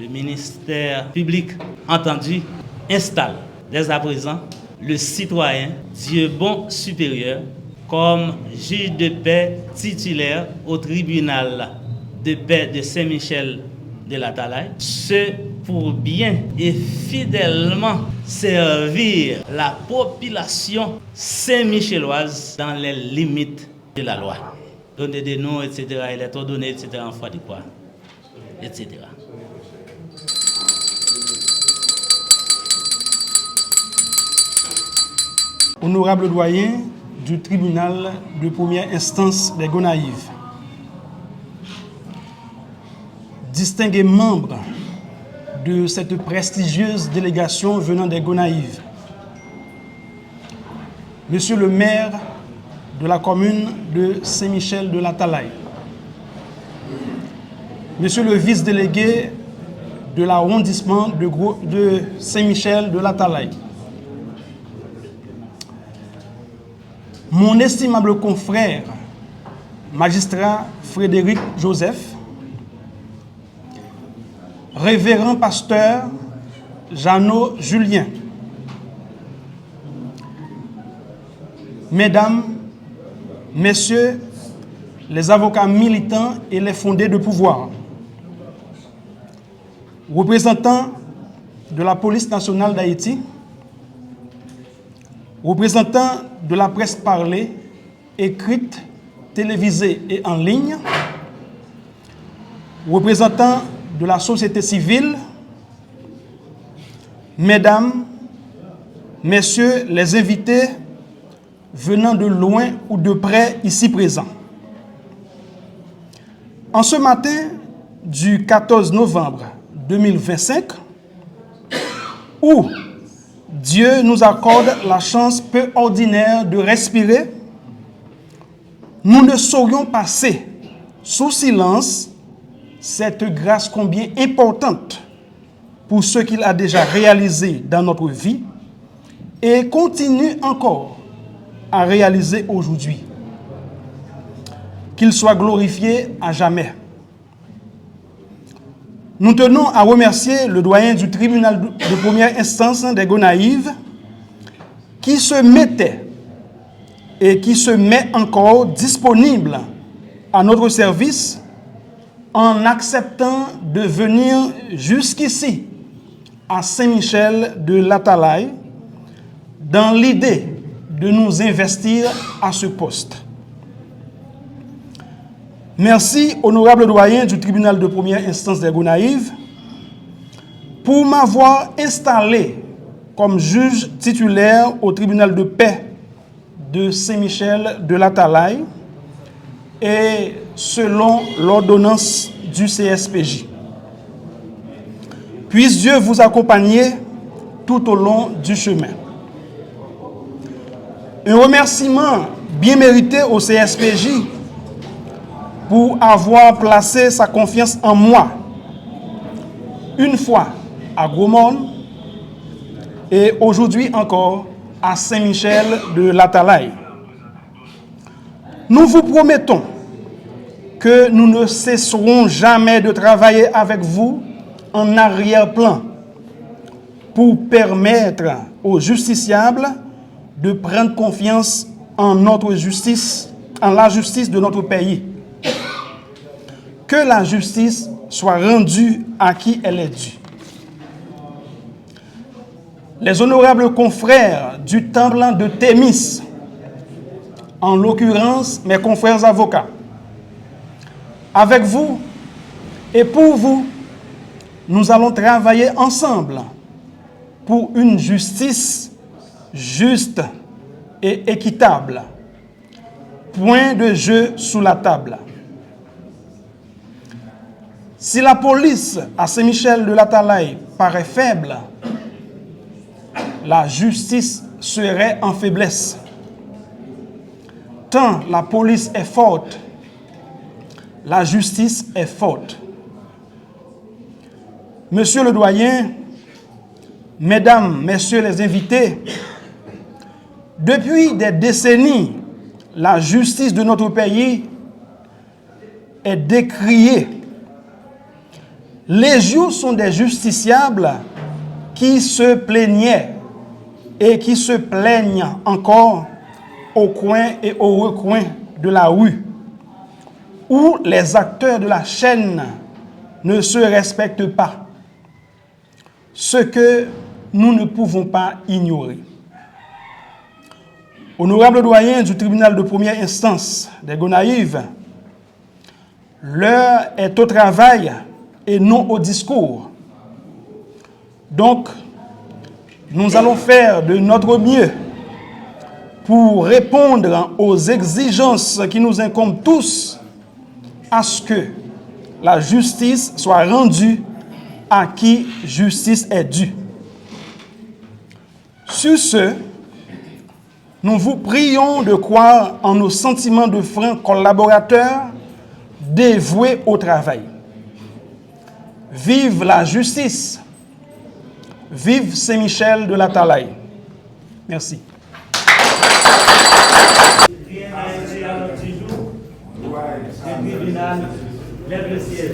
le ministère public entendu installe dès à présent le citoyen Dieu bon supérieur comme juge de paix titulaire au tribunal de paix de Saint-Michel de la Talaye, ce pour bien et fidèlement servir la population saint-michelloise dans les limites de la loi. Donner des noms, etc., électrodonnées, etc., en foi de quoi, etc. Honorable doyen du tribunal de première instance des Gonaïves, distingués membres de cette prestigieuse délégation venant des Gonaïves, Monsieur le maire de la commune de Saint-Michel de la Talaye, Monsieur le vice-délégué de l'arrondissement de Saint-Michel de la Talaye, mon estimable confrère, magistrat Frédéric Joseph, révérend pasteur Jeannot Julien, Mesdames, Messieurs les avocats militants et les fondés de pouvoir, représentants de la police nationale d'Haïti, représentants de la presse parlée, écrite, télévisée et en ligne, représentants de la société civile, Mesdames, Messieurs les invités venant de loin ou de près ici présents. En ce matin du 14 novembre 2025, où Dieu nous accorde la chance peu ordinaire de respirer, nous ne saurions passer sous silence cette grâce combien importante pour ce qu'il a déjà réalisé dans notre vie et continue encore à réaliser aujourd'hui. Qu'il soit glorifié à jamais. Nous tenons à remercier le doyen du tribunal de première instance des Gonaïves qui se mettait et qui se met encore disponible à notre service en acceptant de venir jusqu'ici à Saint-Michel de la Talaye dans l'idée de nous investir à ce poste. Merci, honorable doyen du tribunal de première instance des Gonaïves, pour m'avoir installé comme juge titulaire au tribunal de paix de Saint-Michel de la Talaye et selon l'ordonnance du CSPJ. Puisse Dieu vous accompagner tout au long du chemin. Un remerciement bien mérité au CSPJ pour avoir placé sa confiance en moi, une fois à Gros-Morne et aujourd'hui encore à Saint-Michel de la Talaye. Nous vous promettons que nous ne cesserons jamais de travailler avec vous en arrière-plan pour permettre aux justiciables de prendre confiance en notre justice, en la justice de notre pays. Que la justice soit rendue à qui elle est due. Les honorables confrères du temple de Thémis, en l'occurrence mes confrères avocats, avec vous et pour vous, nous allons travailler ensemble pour une justice juste et équitable. Point de jeu sous la table. Si la police à Saint-Michel de la Talaye paraît faible, la justice serait en faiblesse. Tant la police est forte, la justice est forte. Monsieur le doyen, Mesdames, Messieurs les invités, depuis des décennies, la justice de notre pays est décriée. légion sont des justiciables qui se plaignaient et qui se plaignent encore au coin et au recoin de la rue, où les acteurs de la chaîne ne se respectent pas, ce que nous ne pouvons pas ignorer. Honorable doyen du tribunal de première instance des Gonaïves, l'heure est au travail et non au discours. Donc, nous allons faire de notre mieux pour répondre aux exigences qui nous incombent tous à ce que la justice soit rendue à qui justice est due. Sur ce, nous vous prions de croire en nos sentiments de francs collaborateurs dévoués au travail. Vive la justice! Vive Saint-Michel de la Talaye! Merci. Rien n'a été à l'ordre du jour. Le tribunal lève le siège.